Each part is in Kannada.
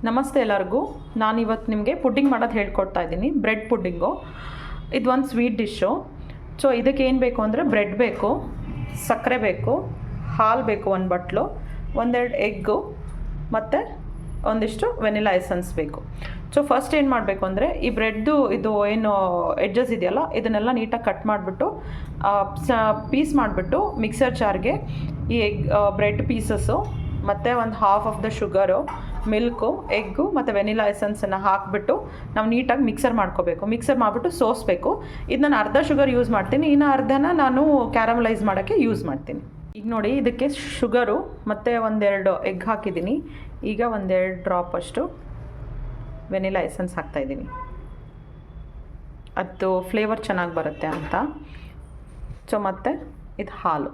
ನಮಸ್ತೆ ಎಲ್ಲರಿಗೂ. ನಾನಿವತ್ತು ನಿಮಗೆ ಪುಡ್ಡಿಂಗ್ ಮಾಡೋದು ಹೇಳ್ಕೊಡ್ತಾ ಇದ್ದೀನಿ. ಬ್ರೆಡ್ ಪುಡ್ಡಿಂಗು. ಇದು ಒಂದು ಸ್ವೀಟ್ ಡಿಶ್ಶು. ಸೊ ಇದಕ್ಕೆ ಏನು ಬೇಕು ಅಂದರೆ ಬ್ರೆಡ್ ಬೇಕು, ಸಕ್ಕರೆ ಬೇಕು, ಹಾಲು ಬೇಕು, ಒಂದು ಬಟ್ಲು, ಒಂದೆರಡು ಎಗ್ಗು ಮತ್ತು ಒಂದಿಷ್ಟು ವೆನಿಲಾ ಎಸೆನ್ಸ್ ಬೇಕು. ಸೊ ಫಸ್ಟ್ ಏನು ಮಾಡಬೇಕು ಅಂದರೆ ಈ ಬ್ರೆಡ್ಡು ಇದು ಏನು ಎಡ್ಜಸ್ ಇದೆಯಲ್ಲ ಇದನ್ನೆಲ್ಲ ನೀಟಾಗಿ ಕಟ್ ಮಾಡಿಬಿಟ್ಟು ಪೀಸ್ ಮಾಡಿಬಿಟ್ಟು ಮಿಕ್ಸರ್ ಜಾರ್ಗೆ ಈ ಬ್ರೆಡ್ ಪೀಸಸ್ಸು ಮತ್ತು ಒಂದು half of the sugar, milk, egg ಮತ್ತು ವೆನಿಲಾ ಎಸೆನ್ಸನ್ನು ಹಾಕಿಬಿಟ್ಟು ನಾವು ನೀಟಾಗಿ ಮಿಕ್ಸರ್ ಮಾಡ್ಕೋಬೇಕು. ಮಿಕ್ಸರ್ ಮಾಡಿಬಿಟ್ಟು ಸೋಸಬೇಕು. ಇದು ನಾನು ಅರ್ಧ ಶುಗರ್ ಯೂಸ್ ಮಾಡ್ತೀನಿ, ಇನ್ನು ಅರ್ಧನ ನಾನು ಕ್ಯಾರಮಲೈಸ್ ಮಾಡೋಕ್ಕೆ ಯೂಸ್ ಮಾಡ್ತೀನಿ. ಈಗ ನೋಡಿ, ಇದಕ್ಕೆ ಶುಗರು ಮತ್ತು ಒಂದೆರಡು ಎಗ್ ಹಾಕಿದ್ದೀನಿ. ಈಗ ಒಂದೆರಡು ಡ್ರಾಪ್ ಅಷ್ಟು ವೆನಿಲಾ ಎಸೆನ್ಸ್ ಹಾಕ್ತಾಯಿದ್ದೀನಿ. ಅದು ಫ್ಲೇವರ್ ಚೆನ್ನಾಗಿ ಬರುತ್ತೆ ಅಂತ. ಸೊ ಮತ್ತು ಇದು ಹಾಲು.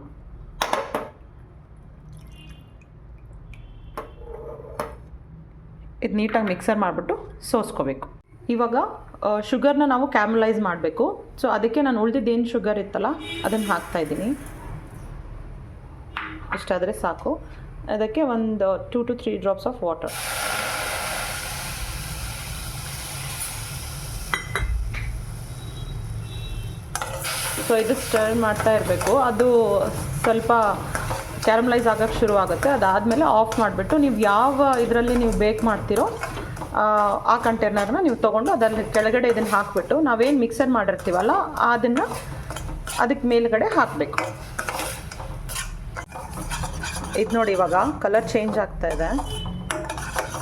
ಇದು ನೀಟಾಗಿ ಮಿಕ್ಸರ್ ಮಾಡಿಬಿಟ್ಟು ಸೋಸ್ಕೋಬೇಕು. ಇವಾಗ ಶುಗರ್ನ ನಾವು ಕ್ಯಾರಮಲೈಸ್ ಮಾಡಬೇಕು. ಸೊ ಅದಕ್ಕೆ ನಾನು ಉಳಿದಿದ್ದೇನು ಶುಗರ್ ಇತ್ತಲ್ಲ ಅದನ್ನು ಹಾಕ್ತಾಯಿದ್ದೀನಿ. ಇಷ್ಟಾದರೆ ಸಾಕು. ಅದಕ್ಕೆ ಒಂದು 2 to 3 drops of water. So ಇದು ಸ್ಟರ್ ಮಾಡ್ತಾ ಇರಬೇಕು. ಅದು ಸ್ವಲ್ಪ ಕ್ಯಾರಮಲೈಸ್ ಆಗೋಕ್ಕೆ ಶುರು ಆಗುತ್ತೆ. ಅದಾದಮೇಲೆ ಆಫ್ ಮಾಡಿಬಿಟ್ಟು ನೀವು ಯಾವ ಇದರಲ್ಲಿ ನೀವು ಬೇಕ್ ಮಾಡ್ತೀರೋ ಆ ಕಂಟೈನರ್ನ ನೀವು ತೊಗೊಂಡು ಅದರಲ್ಲಿ ಕೆಳಗಡೆ ಇದನ್ನು ಹಾಕಿಬಿಟ್ಟು ನಾವೇನು ಮಿಕ್ಸರ್ ಮಾಡಿರ್ತೀವಲ್ಲ ಅದನ್ನು ಅದಕ್ಕೆ ಮೇಲ್ಗಡೆ ಹಾಕಬೇಕು. ಇದು ನೋಡಿ, ಇವಾಗ ಕಲರ್ ಚೇಂಜ್ ಆಗ್ತಾ ಇದೆ.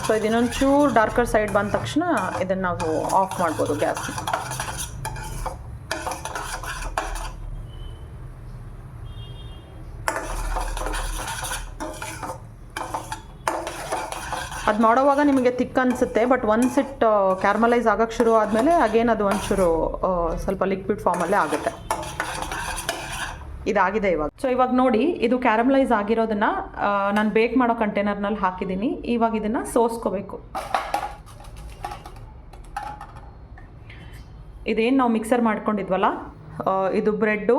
ಸೊ ಇದನ್ನೊಂದು ಚೂರು ಡಾರ್ಕರ್ ಸೈಡ್ ಬಂದ ತಕ್ಷಣ ಇದನ್ನು ನಾವು ಆಫ್ ಮಾಡ್ಬೋದು ಗ್ಯಾಸ್ನ. ಅದು ಮಾಡೋವಾಗ ನಿಮಗೆ ತಿಕ್ ಅನಿಸುತ್ತೆ, ಬಟ್ ಒನ್ಸ್ ಇಟ್ ಕ್ಯಾರಮಲೈಸ್ ಆಗೋಕ್ಕೆ ಶುರು ಆದಮೇಲೆ ಅಗೇನ್ ಅದು ಒಂಚೂರು ಸ್ವಲ್ಪ ಲಿಕ್ವಿಡ್ ಫಾರ್ಮಲ್ಲೇ ಆಗುತ್ತೆ. ಇದಾಗಿದೆ ಇವಾಗ. ಸೊ ಇವಾಗ ನೋಡಿ, ಇದು ಕ್ಯಾರಮಲೈಸ್ ಆಗಿರೋದನ್ನು ನಾನು ಬೇಕ್ ಮಾಡೋ ಕಂಟೈನರ್ನಲ್ಲಿ ಹಾಕಿದ್ದೀನಿ. ಇವಾಗ ಇದನ್ನು ಸೋಸ್ಕೋಬೇಕು. ಇದೇನು ನಾವು ಮಿಕ್ಸರ್ ಮಾಡ್ಕೊಂಡಿದ್ವಲ್ಲ, ಇದು ಬ್ರೆಡ್ಡು,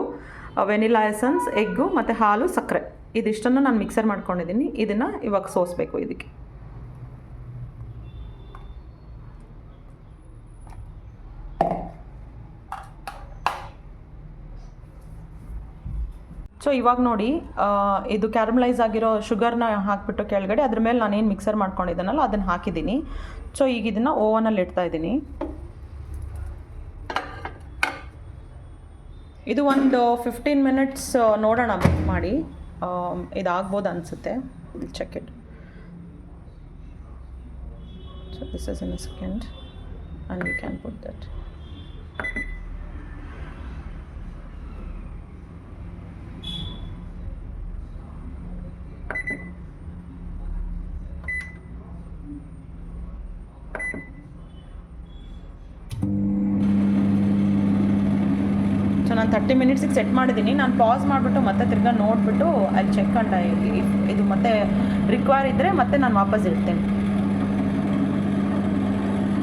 ವೆನಿಲಾ ಎಸೆನ್ಸ್, ಎಗ್ಗು ಮತ್ತು ಹಾಲು, ಸಕ್ಕರೆ, ಇದಿಷ್ಟನ್ನು ನಾನು ಮಿಕ್ಸರ್ ಮಾಡ್ಕೊಂಡಿದ್ದೀನಿ. ಇದನ್ನು ಇವಾಗ ಸೋಸಬೇಕು ಇದಕ್ಕೆ. ಸೊ ಇವಾಗ ನೋಡಿ, ಇದು ಕ್ಯಾರಮಲೈಸ್ ಆಗಿರೋ ಶುಗರ್ನ ಹಾಕಿಬಿಟ್ಟು ಕೆಳಗಡೆ ಅದ್ರ ಮೇಲೆ ನಾನೇನು ಮಿಕ್ಸರ್ ಮಾಡ್ಕೊಂಡಿದ್ದೀನಲ್ಲ ಅದನ್ನು ಹಾಕಿದ್ದೀನಿ. ಸೊ ಈಗ ಇದನ್ನು ಓವನಲ್ಲಿ ಇಡ್ತಾ ಇದ್ದೀನಿ. ಇದು ಒಂದು 15 ಮಿನಿಟ್ಸ್ ನೋಡೋಣ ಬೇಕ್ ಮಾಡಿ. ಇದಾಗ್ಬೋದು ಅನಿಸುತ್ತೆ. Check it. So this is in a second and you can put that. So ನಾನು 30 ಮಿನಿಟ್ಸಿಗೆ ಸೆಟ್ ಮಾಡಿದ್ದೀನಿ. ನಾನು ಪಾಸ್ ಮಾಡಿಬಿಟ್ಟು ಮತ್ತೆ ತಿರ್ಗಾ ನೋಡಿಬಿಟ್ಟು ಅಲ್ಲಿ ಚೆಕ್ ಅಂಡ್ ಇದು ಮತ್ತೆ ರಿಕ್ವೈರ್ ಇದ್ದರೆ ಮತ್ತೆ ನಾನು ವಾಪಸ್ ಇಡ್ತೇನೆ.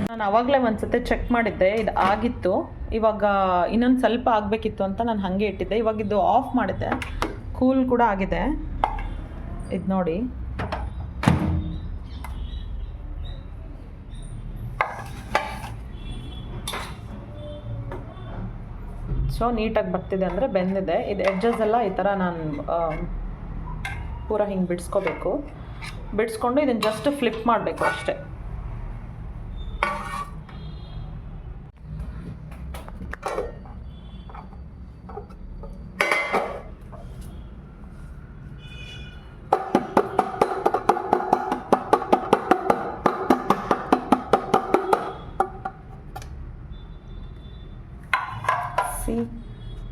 ನಾನು ಆವಾಗಲೇ ಒಂದು ಸತಿ ಚೆಕ್ ಮಾಡಿದ್ದೆ, ಇದು ಆಗಿತ್ತು. ಇವಾಗ ಇನ್ನೊಂದು ಸ್ವಲ್ಪ ಆಗಬೇಕಿತ್ತು ಅಂತ ನಾನು ಹಾಗೆ ಇಟ್ಟಿದ್ದೆ. ಇವಾಗ ಇದು ಆಫ್ ಮಾಡಿದ್ದೆ, ಕೂಲ್ ಕೂಡ ಆಗಿದೆ. ಇದು ನೋಡಿ, ಸೊ ನೀಟಾಗಿ ಬರ್ತಿದೆ ಅಂದರೆ ಬೆಂದಿದೆ. ಇದು ಎಡ್ಜಸ್ ಎಲ್ಲ ಈ ಥರ ನಾನು ಪೂರ ಹಿಂಗೆ ಬಿಡಿಸ್ಕೋಬೇಕು. ಬಿಡಿಸ್ಕೊಂಡು ಇದನ್ನು ಜಸ್ಟ್ ಫ್ಲಿಪ್ ಮಾಡಬೇಕು ಅಷ್ಟೇ.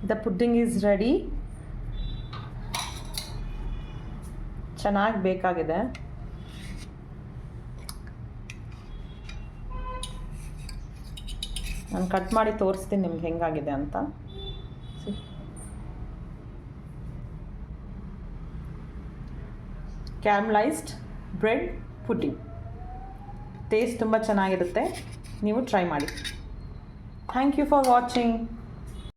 The pudding is ready. ಚೆನ್ನಾಗಿ ಬೇಕಾಗಿದೆ. ನಾನು ಕಟ್ ಮಾಡಿ ತೋರಿಸ್ತೀನಿ ನಿಮ್ಗೆ ಹೆಂಗಾಗಿದೆ ಅಂತ. ಕ್ಯಾರಮಲೈಸ್ಡ್ ಬ್ರೆಡ್ ಪುಡ್ಡಿಂಗ್ ಟೇಸ್ಟ್ ತುಂಬ ಚೆನ್ನಾಗಿರುತ್ತೆ. ನೀವು ಟ್ರೈ ಮಾಡಿ. Thank you for watching.